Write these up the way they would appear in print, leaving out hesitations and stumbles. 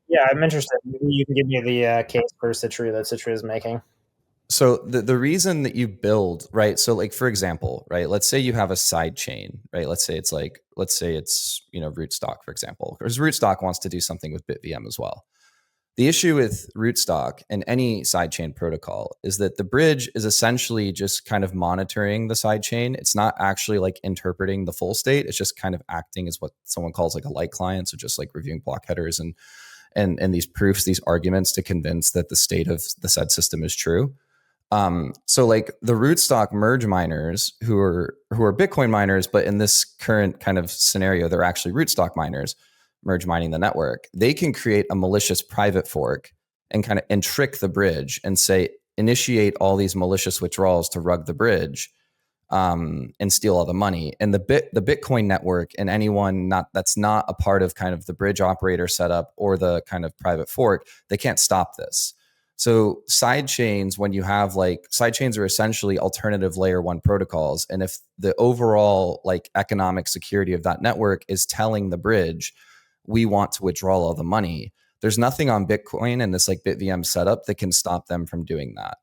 Yeah, I'm interested. Maybe you can give me the case for Citrea that Citrea is making. So the reason that you build, right? So like for example, right? Let's say you have a side chain, right? Let's say it's, rootstock, for example. Because rootstock wants to do something with BitVM as well. The issue with rootstock and any sidechain protocol is that the bridge is essentially just kind of monitoring the sidechain. It's not actually like interpreting the full state. It's just kind of acting as what someone calls like a light client. So just like reviewing block headers and these proofs, these arguments to convince that the state of the said system is true. So like the rootstock merge miners who are Bitcoin miners, but in this current kind of scenario, they're actually rootstock miners merge mining the network. They can create a malicious private fork and trick the bridge and say initiate all these malicious withdrawals to rug the bridge, and steal all the money. And the Bitcoin network and anyone that's not a part of kind of the bridge operator setup or the kind of private fork, they can't stop this. So side chains, when you have like side chains are essentially alternative layer one protocols. And if the overall like economic security of that network is telling the bridge, we want to withdraw all the money, there's nothing on Bitcoin and this like BitVM setup that can stop them from doing that.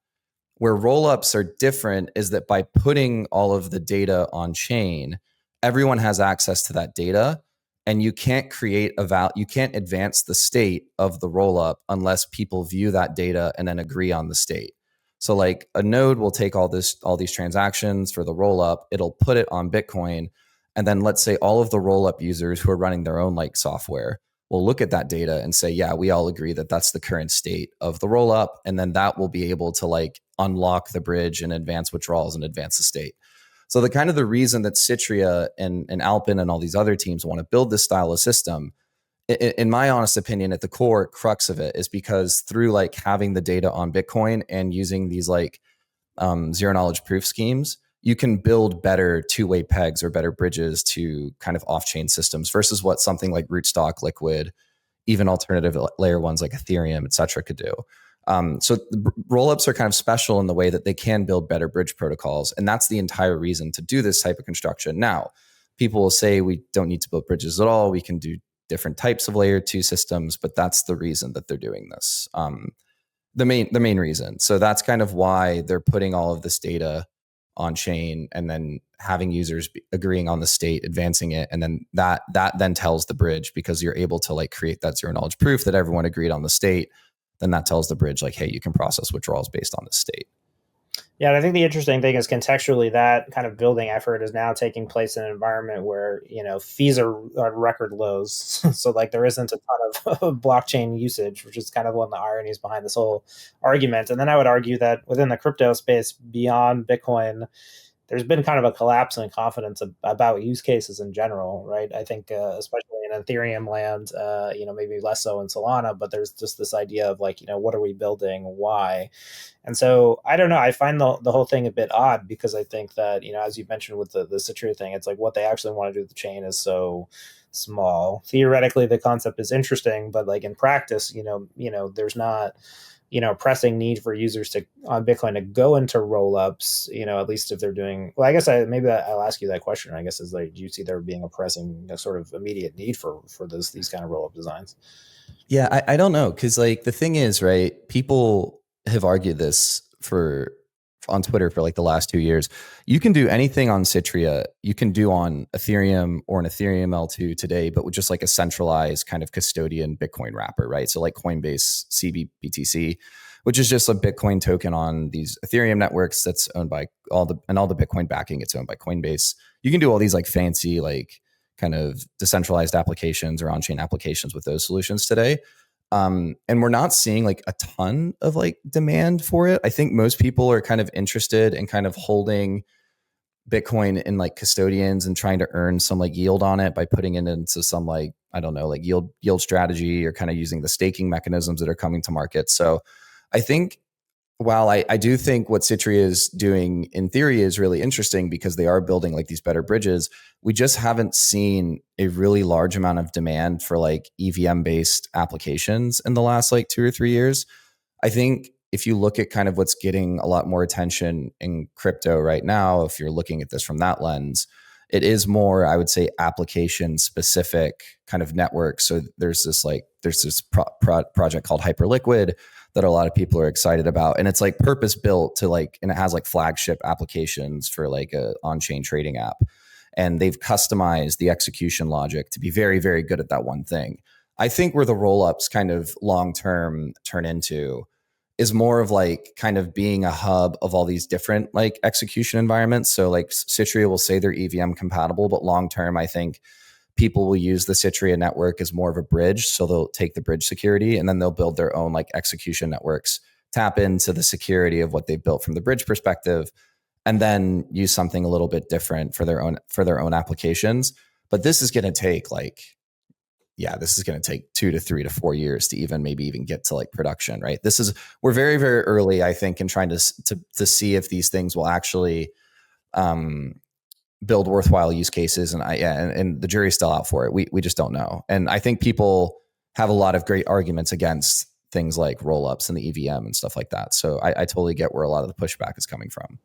Where rollups are different is that by putting all of the data on chain, everyone has access to that data, and you can't you can't advance the state of the rollup unless people view that data and then agree on the state. So like a node will take all these transactions for the rollup, it'll put it on Bitcoin, and then let's say all of the rollup users who are running their own like software will look at that data and say, yeah, we all agree that that's the current state of the rollup. And then that will be able to like unlock the bridge and advance withdrawals and advance the state. So the kind of the reason that Citrea and Alpin and all these other teams want to build this style of system, in my honest opinion, at the core crux of it is because through like having the data on Bitcoin and using these like zero knowledge proof schemes, you can build better two-way pegs or better bridges to kind of off-chain systems versus what something like Rootstock, Liquid, even alternative layer ones like Ethereum, et cetera, could do. So the rollups are kind of special in the way that they can build better bridge protocols. And that's the entire reason to do this type of construction. Now, people will say we don't need to build bridges at all. We can do different types of layer two systems, but that's the reason that they're doing this. The main reason. So that's kind of why they're putting all of this data on chain and then having users agreeing on the state, advancing it, and then that then tells the bridge, because you're able to like create that zero knowledge proof that everyone agreed on the state. Then that tells the bridge like, hey, you can process withdrawals based on the state. Yeah, and I think the interesting thing is contextually that kind of building effort is now taking place in an environment where fees are at record lows. So like there isn't a ton of blockchain usage, which is kind of one of the ironies behind this whole argument. And then I would argue that within the crypto space beyond Bitcoin, there's been kind of a collapse in confidence about use cases in general, right? I think, especially in Ethereum land, maybe less so in Solana, but there's just this idea of like, what are we building? Why? And so I don't know. I find the whole thing a bit odd because I think that, as you mentioned with the Citria thing, it's like what they actually want to do with the chain is so small. Theoretically, the concept is interesting, but like in practice, there's not pressing need for users to on Bitcoin to go into rollups, at least if they're doing well. I guess I'll ask you that question. I guess is like, do you see there being a pressing sort of immediate need for these kind of rollup designs? Yeah, I don't know. Cause like the thing is, right, people have argued this for on Twitter for like the last 2 years. You can do anything on Citrea, you can do on Ethereum or an Ethereum L2 today, but with just like a centralized kind of custodian Bitcoin wrapper, right? So like Coinbase CBBTC, which is just a Bitcoin token on these Ethereum networks that's owned by all the Bitcoin backing, it's owned by Coinbase. You can do all these like fancy, like kind of decentralized applications or on-chain applications with those solutions today. And we're not seeing like a ton of like demand for it. I think most people are kind of interested in kind of holding Bitcoin in like custodians and trying to earn some like yield on it by putting it into some like, I don't know, like yield strategy, or kind of using the staking mechanisms that are coming to market. So I think while I do think what Citria is doing in theory is really interesting because they are building like these better bridges, we just haven't seen a really large amount of demand for like EVM based applications in the last like 2 or 3 years. I think if you look at kind of what's getting a lot more attention in crypto right now, if you're looking at this from that lens, It is more, I would say, application specific kind of network. So there's this project called Hyperliquid that a lot of people are excited about, and it's like purpose built to like, and it has like flagship applications for like a on-chain trading app, and they've customized the execution logic to be very, very good at that one thing. I think where the rollups kind of long term turn into is more of like kind of being a hub of all these different like execution environments. So like Citrea will say they're EVM compatible, but long term, I think people will use the Citrea network as more of a bridge. So they'll take the bridge security and then they'll build their own like execution networks, tap into the security of what they've built from the bridge perspective, and then use something a little bit different for their own applications. But this is going to take like, yeah, this is going to take 2 to 3 to 4 years to maybe even get to like production, right? We're very, very early, I think, in trying to see if these things will actually build worthwhile use cases. And the jury's still out for it. We just don't know. And I think people have a lot of great arguments against things like rollups and the EVM and stuff like that. So I totally get where a lot of the pushback is coming from.